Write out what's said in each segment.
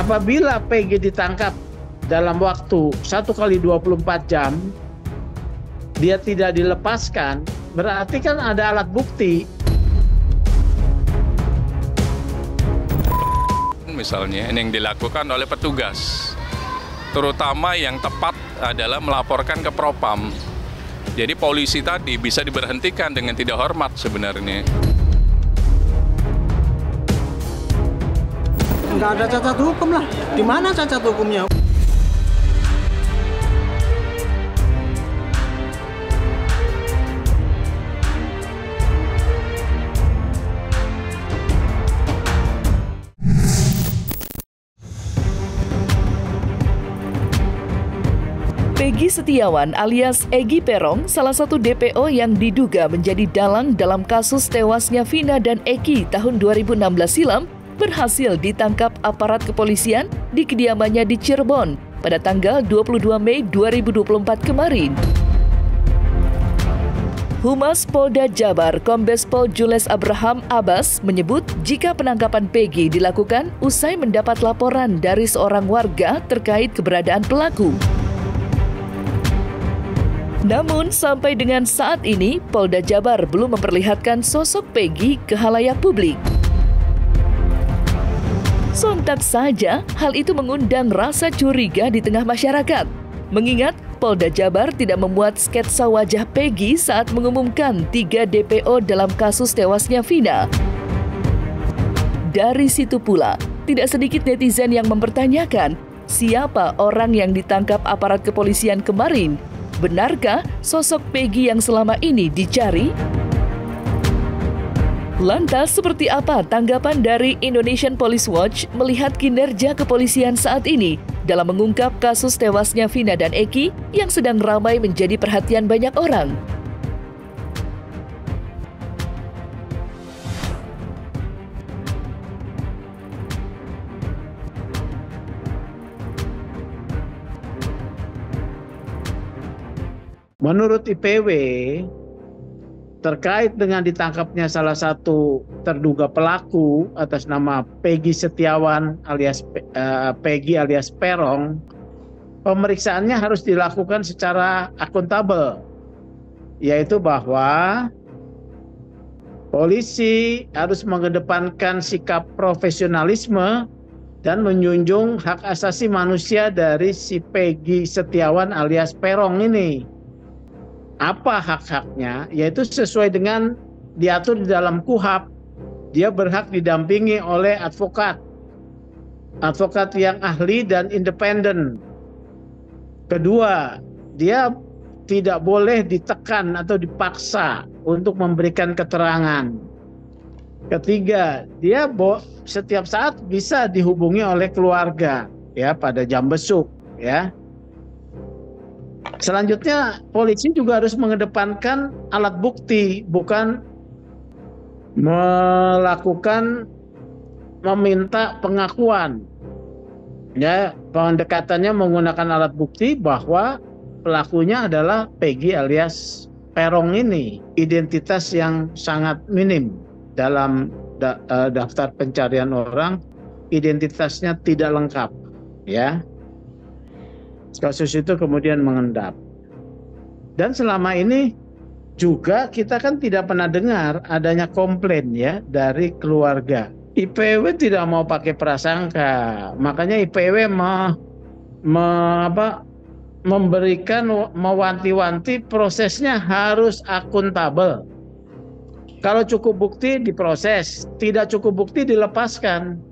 Apabila PG ditangkap dalam waktu 1 kali 24 jam, dia tidak dilepaskan, berarti kan ada alat bukti. Misalnya ini yang dilakukan oleh petugas, terutama yang tepat adalah melaporkan ke Propam. Jadi polisi tadi bisa diberhentikan dengan tidak hormat sebenarnya. Nggak ada cacat hukum lah. Di mana cacat hukumnya? Peggy Setiawan alias Egy Peron, salah satu DPO yang diduga menjadi dalang dalam kasus tewasnya Vina dan Eki tahun 2016 silam, berhasil ditangkap aparat kepolisian di kediamannya di Cirebon pada tanggal 22 Mei 2024 kemarin. Humas Polda Jabar, Kombes Pol Jules Abraham Abbas menyebut jika penangkapan Peggy dilakukan usai mendapat laporan dari seorang warga terkait keberadaan pelaku. Namun sampai dengan saat ini, Polda Jabar belum memperlihatkan sosok Peggy ke khalayak publik. Sontak saja, hal itu mengundang rasa curiga di tengah masyarakat. Mengingat Polda Jabar tidak memuat sketsa wajah Peggy saat mengumumkan 3 DPO dalam kasus tewasnya Vina. Dari situ pula, tidak sedikit netizen yang mempertanyakan siapa orang yang ditangkap aparat kepolisian kemarin. Benarkah sosok Peggy yang selama ini dicari? Lantas, seperti apa tanggapan dari Indonesian Police Watch melihat kinerja kepolisian saat ini dalam mengungkap kasus tewasnya Vina dan Eki yang sedang ramai menjadi perhatian banyak orang? Menurut IPW, terkait dengan ditangkapnya salah satu terduga pelaku atas nama Peggy Setiawan alias Peggy alias Peron, pemeriksaannya harus dilakukan secara akuntabel, yaitu bahwa polisi harus mengedepankan sikap profesionalisme dan menjunjung hak asasi manusia dari si Peggy Setiawan alias Peron ini. Apa hak-haknya, yaitu sesuai dengan diatur di dalam KUHP. Dia berhak didampingi oleh advokat yang ahli dan independen. Kedua, dia tidak boleh ditekan atau dipaksa untuk memberikan keterangan. Ketiga, dia setiap saat bisa dihubungi oleh keluarga ya pada jam besuk ya. Selanjutnya, polisi juga harus mengedepankan alat bukti, bukan meminta pengakuan. Ya, pendekatannya menggunakan alat bukti bahwa pelakunya adalah Peggy alias Peron ini, identitas yang sangat minim dalam daftar pencarian orang, identitasnya tidak lengkap, ya. Kasus itu kemudian mengendap. Dan selama ini juga kita kan tidak pernah dengar adanya komplain ya dari keluarga. IPW tidak mau pakai prasangka, makanya IPW memberikan mewanti-wanti prosesnya harus akuntabel. Kalau cukup bukti diproses, tidak cukup bukti dilepaskan.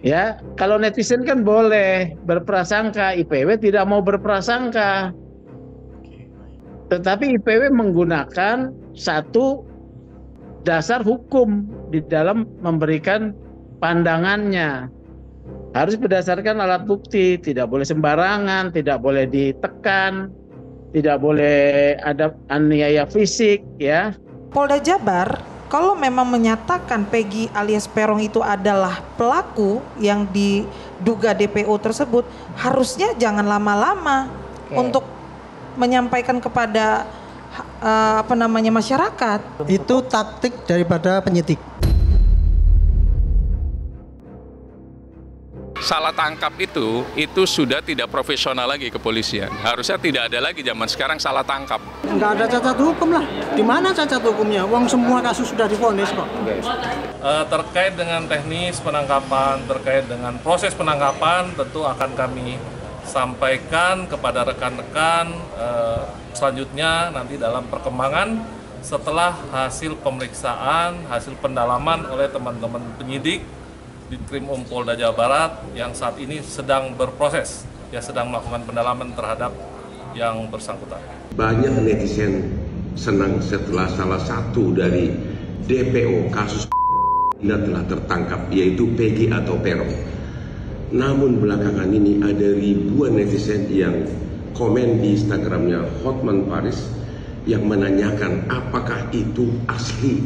Ya, kalau netizen kan boleh berprasangka, IPW tidak mau berprasangka. Tetapi IPW menggunakan satu dasar hukum di dalam memberikan pandangannya. Harus berdasarkan alat bukti, tidak boleh sembarangan, tidak boleh ditekan, tidak boleh ada aniaya fisik, ya. Polda Jabar kalau memang menyatakan Peggy alias Peron itu adalah pelaku yang diduga DPO tersebut, harusnya jangan lama-lama untuk menyampaikan kepada masyarakat. Itu taktik daripada penyidik. salah tangkap itu sudah tidak profesional lagi kepolisian. Harusnya tidak ada lagi zaman sekarang salah tangkap. Nggak ada cacat hukum lah. Di mana cacat hukumnya? Uang semua kasus sudah divonis kok. Terkait dengan teknis penangkapan, terkait dengan proses penangkapan, tentu akan kami sampaikan kepada rekan-rekan selanjutnya nanti dalam perkembangan setelah hasil pemeriksaan, hasil pendalaman oleh teman-teman penyidik di Krimum Polda Jawa Barat yang saat ini sedang berproses, sedang melakukan pendalaman terhadap yang bersangkutan. Banyak netizen senang setelah salah satu dari DPO kasus ini telah tertangkap, yaitu Peggy atau Peron. Namun belakangan ini ada ribuan netizen yang komen di Instagramnya Hotman Paris yang menanyakan apakah itu asli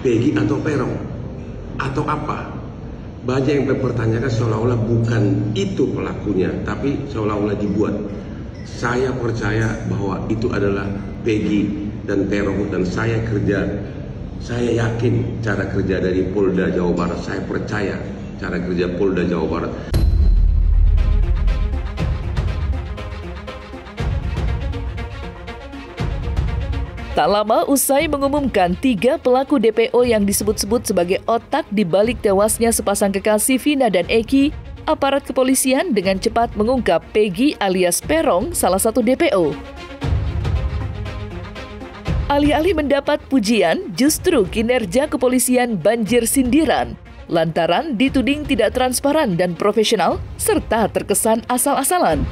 Peggy atau Peron atau apa. Banyak yang berpertanyakan seolah-olah bukan itu pelakunya, tapi seolah-olah dibuat. Saya percaya bahwa itu adalah Peggy dan Peron, dan saya yakin cara kerja dari Polda Jawa Barat. Saya percaya cara kerja Polda Jawa Barat. Tak lama usai mengumumkan 3 pelaku DPO yang disebut-sebut sebagai otak di balik tewasnya sepasang kekasih Vina dan Eki, aparat kepolisian dengan cepat mengungkap Peggy alias Peron, salah satu DPO. Alih-alih mendapat pujian, justru kinerja kepolisian banjir sindiran, lantaran dituding tidak transparan dan profesional, serta terkesan asal-asalan.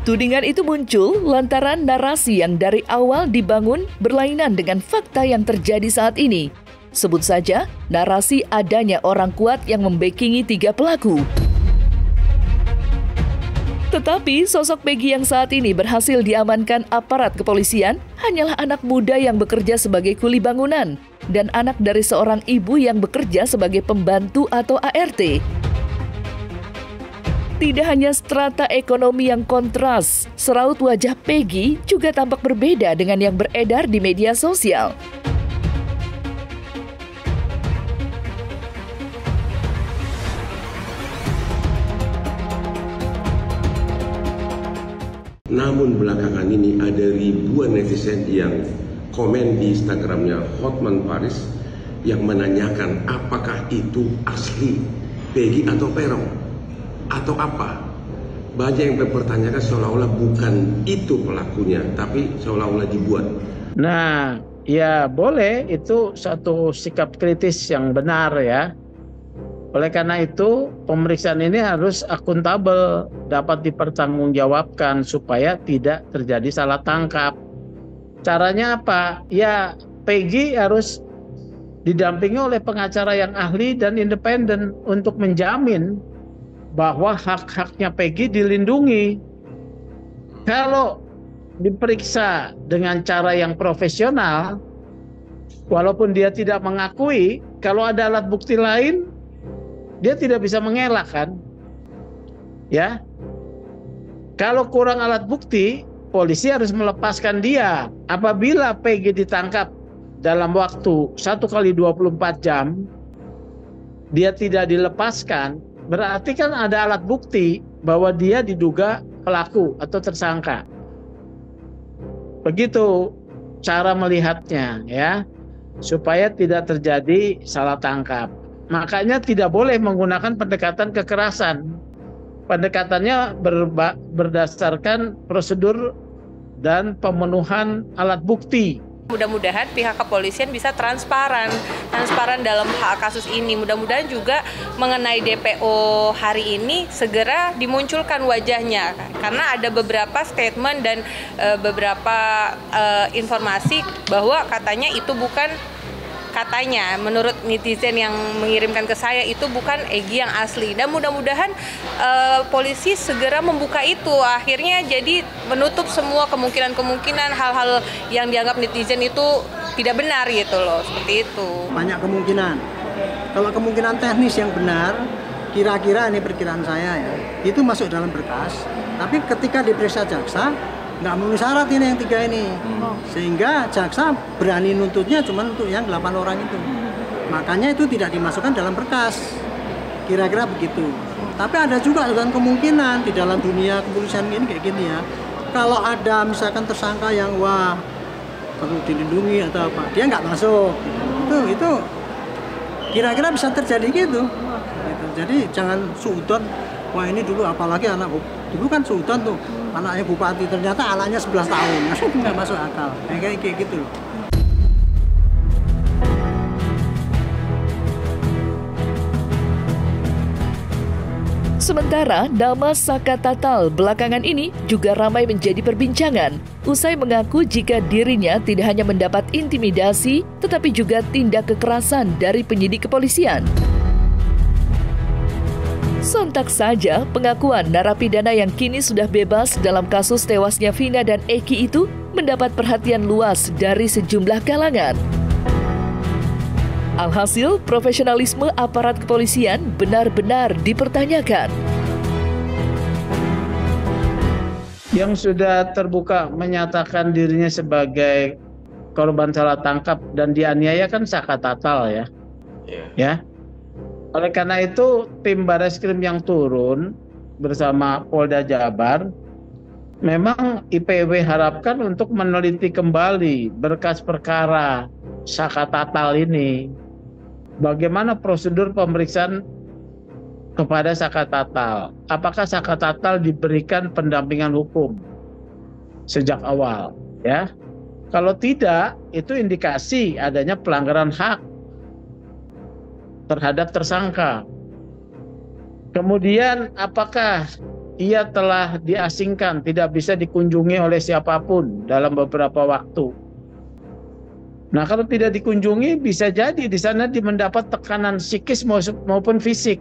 Tudingan itu muncul lantaran narasi yang dari awal dibangun berlainan dengan fakta yang terjadi saat ini. Sebut saja narasi adanya orang kuat yang membackingi 3 pelaku. Tetapi sosok Peggy yang saat ini berhasil diamankan aparat kepolisian hanyalah anak muda yang bekerja sebagai kuli bangunan dan anak dari seorang ibu yang bekerja sebagai pembantu atau ART. Tidak hanya strata ekonomi yang kontras, seraut wajah Peggy juga tampak berbeda dengan yang beredar di media sosial. Namun belakangan ini ada ribuan netizen yang komen di Instagramnya Hotman Paris yang menanyakan apakah itu asli Peggy atau Peron atau apa. Banyak yang berpertanyakan seolah-olah bukan itu pelakunya, tapi seolah-olah dibuat. Nah, ya boleh, itu satu sikap kritis yang benar ya. Oleh karena itu, pemeriksaan ini harus akuntabel, dapat dipertanggungjawabkan supaya tidak terjadi salah tangkap. Caranya apa? Ya, Peggy harus didampingi oleh pengacara yang ahli dan independen untuk menjamin bahwa hak-haknya Peggy dilindungi. Kalau diperiksa dengan cara yang profesional, walaupun dia tidak mengakui, kalau ada alat bukti lain, dia tidak bisa mengelak kan? Ya. Kalau kurang alat bukti, polisi harus melepaskan dia. Apabila Peggy ditangkap dalam waktu 1x24 jam, dia tidak dilepaskan, berarti kan ada alat bukti bahwa dia diduga pelaku atau tersangka. Begitu cara melihatnya ya, supaya tidak terjadi salah tangkap. Makanya tidak boleh menggunakan pendekatan kekerasan. Pendekatannya berdasarkan prosedur dan pemenuhan alat bukti. Mudah-mudahan pihak kepolisian bisa transparan dalam hak kasus ini. Mudah-mudahan juga mengenai DPO hari ini segera dimunculkan wajahnya, karena ada beberapa statement dan beberapa informasi bahwa katanya itu bukan, katanya menurut netizen yang mengirimkan ke saya itu bukan Egy yang asli. Dan mudah-mudahan polisi segera membuka itu, akhirnya jadi menutup semua kemungkinan-kemungkinan hal-hal yang dianggap netizen itu tidak benar gitu loh, seperti itu. Banyak kemungkinan. Kalau kemungkinan teknis yang benar, kira-kira ini perkiraan saya ya, itu masuk dalam berkas. Tapi ketika diperiksa jaksa, nggak memenuhi syarat ini yang 3 ini, sehingga jaksa berani nuntutnya cuma untuk yang 8 orang itu. Makanya itu tidak dimasukkan dalam berkas. Kira-kira begitu. Tapi ada juga dengan kemungkinan di dalam dunia kepolisian ini kayak gini ya. Kalau ada misalkan tersangka yang wah perlu dilindungi atau apa, dia nggak masuk. Itu kira-kira bisa terjadi gitu. Jadi jangan suudon. Wah ini dulu apalagi anak dulu kan suudon tuh anaknya bupati, ternyata anaknya 11 tahun. Itu nggak masuk akal. Kayak gitu loh. Sementara nama Saka Tatal belakangan ini juga ramai menjadi perbincangan. Usai mengaku jika dirinya tidak hanya mendapat intimidasi, tetapi juga tindak kekerasan dari penyidik kepolisian. Sontak saja pengakuan narapidana yang kini sudah bebas dalam kasus tewasnya Vina dan Eki itu mendapat perhatian luas dari sejumlah kalangan. Alhasil, profesionalisme aparat kepolisian benar-benar dipertanyakan. Yang sudah terbuka menyatakan dirinya sebagai korban salah tangkap dan dianiaya kan Saka Tatal ya. Ya. Oleh karena itu, tim Barreskrim yang turun bersama Polda Jabar memang IPW harapkan untuk meneliti kembali berkas perkara Saka Tatal ini. Bagaimana prosedur pemeriksaan kepada Saka Tatal? Apakah Saka Tatal diberikan pendampingan hukum sejak awal? Ya, kalau tidak, itu indikasi adanya pelanggaran hak terhadap tersangka. Kemudian, apakah ia telah diasingkan, tidak bisa dikunjungi oleh siapapun dalam beberapa waktu? Nah, kalau tidak dikunjungi, bisa jadi di sana mendapat tekanan psikis maupun fisik.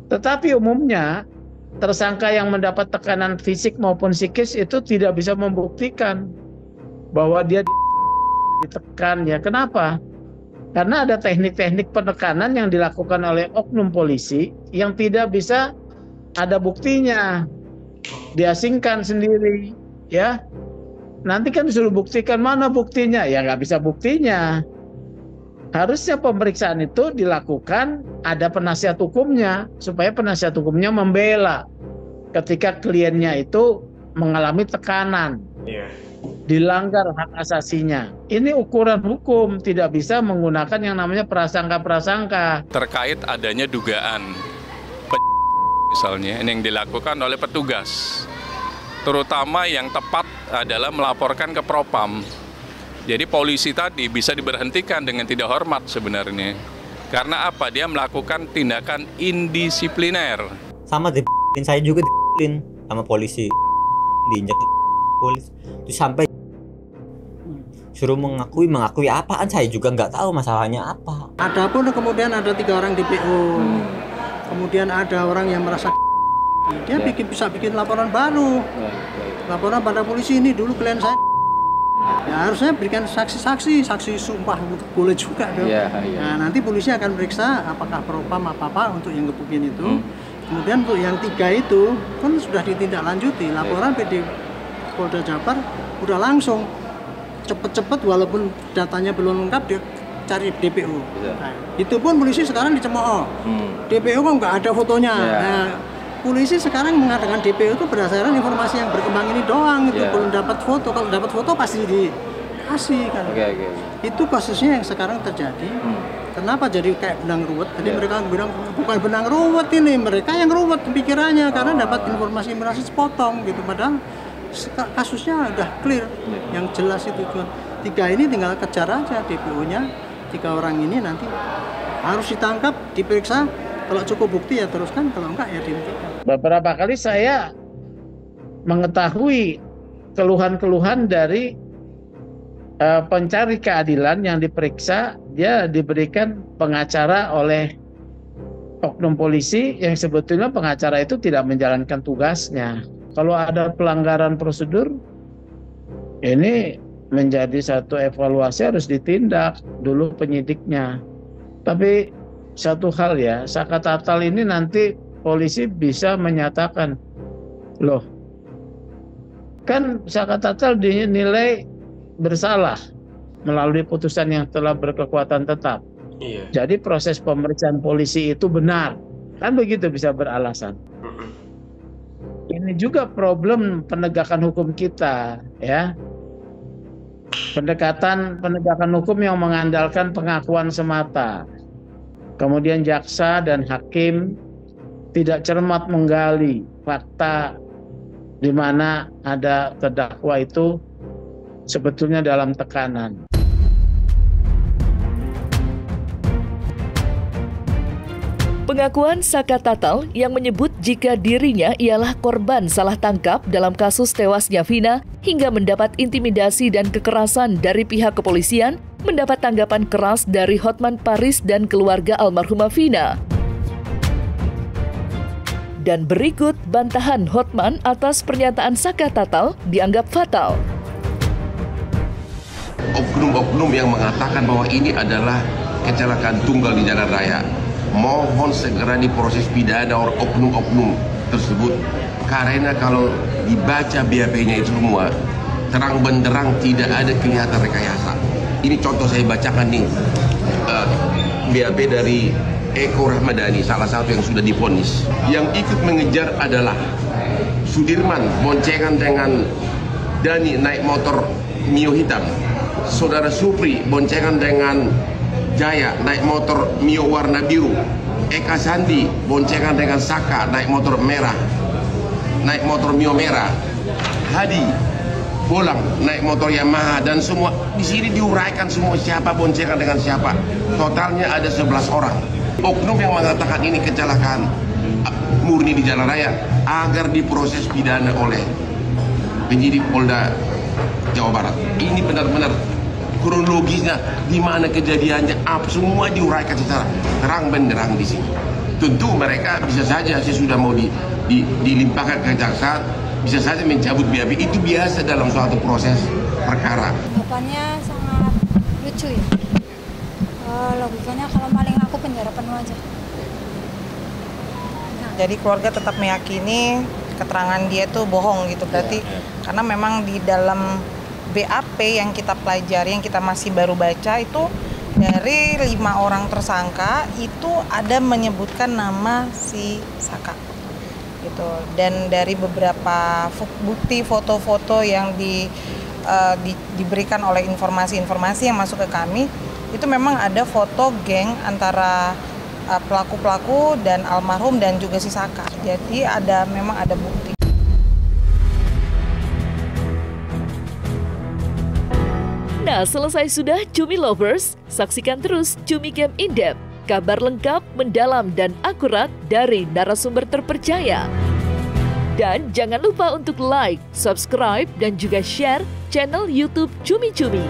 Tetapi umumnya, tersangka yang mendapat tekanan fisik maupun psikis itu tidak bisa membuktikan bahwa dia ditekan. Ya, kenapa? Karena ada teknik-teknik penekanan yang dilakukan oleh oknum polisi yang tidak bisa ada buktinya. Diasingkan sendiri, ya. Nanti kan disuruh buktikan, mana buktinya? Ya nggak bisa buktinya. Harusnya pemeriksaan itu dilakukan ada penasihat hukumnya, supaya penasihat hukumnya membela ketika kliennya itu mengalami tekanan, dilanggar hak asasinya. Ini ukuran hukum, tidak bisa menggunakan yang namanya prasangka-prasangka. Terkait adanya dugaan misalnya yang dilakukan oleh petugas, terutama yang tepat adalah melaporkan ke Propam. Jadi polisi tadi bisa diberhentikan dengan tidak hormat sebenarnya. Karena apa? Dia melakukan tindakan indisipliner. Sama saya juga sama polisi. Diinjak polisi. Terus sampai suruh mengakui apaan, saya juga nggak tahu masalahnya apa. Adapun kemudian ada 3 orang DPO. Kemudian ada orang yang merasa dia bisa bikin laporan baru. Laporan pada polisi, ini dulu klien saya. Ya harusnya berikan saksi sumpah boleh juga dong. Nah, nanti polisi akan periksa apakah Propam apa untuk yang gebukin itu. Kemudian untuk yang 3 itu kan sudah ditindaklanjuti. Laporan PD Polda Jabar udah langsung cepet-cepet, walaupun datanya belum lengkap dia cari DPO. Nah, itu pun polisi sekarang dicemooh. DPO kok nggak ada fotonya. Nah, polisi sekarang mengadakan DPO itu berdasarkan informasi yang berkembang ini doang, itu belum dapat foto. Kalau dapat foto pasti dikasih kan. Itu kasusnya yang sekarang terjadi. Kenapa jadi kayak benang ruwet? Tadi mereka bilang bukan benang ruwet ini, mereka yang ruwet pikirannya karena dapat informasi sepotong gitu. Padahal kasusnya udah clear, yang jelas itu. 3 ini tinggal kejar aja DPO-nya. 3 orang ini nanti harus ditangkap, diperiksa. Kalau cukup bukti ya teruskan, kalau enggak ya dihentikan. Beberapa kali saya mengetahui keluhan-keluhan dari pencari keadilan yang diperiksa, dia diberikan pengacara oleh oknum polisi yang sebetulnya pengacara itu tidak menjalankan tugasnya. Kalau ada pelanggaran prosedur, ini menjadi satu evaluasi, harus ditindak dulu penyidiknya. Tapi satu hal ya, Saka Tatal ini nanti polisi bisa menyatakan, loh, kan Saka Tatal dinilai bersalah melalui putusan yang telah berkekuatan tetap. Iya. Jadi proses pemeriksaan polisi itu benar. Kan begitu bisa beralasan. Ini juga problem penegakan hukum kita, ya. Pendekatan penegakan hukum yang mengandalkan pengakuan semata. Kemudian jaksa dan hakim tidak cermat menggali fakta di mana ada terdakwa itu sebetulnya dalam tekanan. Pengakuan Saka Tatal yang menyebut jika dirinya ialah korban salah tangkap dalam kasus tewasnya Vina hingga mendapat intimidasi dan kekerasan dari pihak kepolisian mendapat tanggapan keras dari Hotman Paris dan keluarga almarhumah Vina. Dan berikut bantahan Hotman atas pernyataan Saka Tatal dianggap fatal. Oknum-oknum yang mengatakan bahwa ini adalah kecelakaan tunggal di jalan raya, mohon segera diproses pidana oknum-oknum tersebut, karena kalau dibaca BAP-nya itu semua terang benderang tidak ada kelihatan rekayasa. Ini contoh saya bacakan nih, BAP dari Eko Rahmadani, salah satu yang sudah divonis. Yang ikut mengejar adalah Sudirman boncengan dengan Dani naik motor Mio hitam, saudara Supri boncengan dengan Jaya naik motor Mio warna biru, Eka Sandi boncengan dengan Saka naik motor merah, naik motor Mio merah, Hadi Bolang naik motor Yamaha, dan semua di sini diuraikan semua siapa boncengan dengan siapa. Totalnya ada 11 orang. Oknum yang mengatakan ini kecelakaan murni di jalan raya agar diproses pidana oleh penyidik Polda Jawa Barat. Ini benar-benar kronologisnya, di mana kejadiannya, semua diuraikan secara terang benderang di sini. Tentu mereka bisa saja sesudah mau dilimpahkan ke jaksa, bisa saja mencabut BAP, itu biasa dalam suatu proses perkara. Logikanya sangat lucu ya. Logikanya kalau maling aku penjara penuh aja. Jadi keluarga tetap meyakini keterangan dia itu bohong gitu berarti, karena memang di dalam BAP yang kita pelajari, yang kita masih baru baca itu dari 5 orang tersangka itu ada menyebutkan nama si Saka gitu, dan dari beberapa bukti foto-foto yang diberikan oleh informasi-informasi yang masuk ke kami itu memang ada foto geng antara pelaku-pelaku dan almarhum dan juga si Saka, jadi memang ada bukti. Nah, selesai sudah Cumi Lovers, saksikan terus Cumi Camp In-Depth, kabar lengkap, mendalam, dan akurat dari narasumber terpercaya. Dan jangan lupa untuk like, subscribe, dan juga share channel YouTube Cumi Cumi.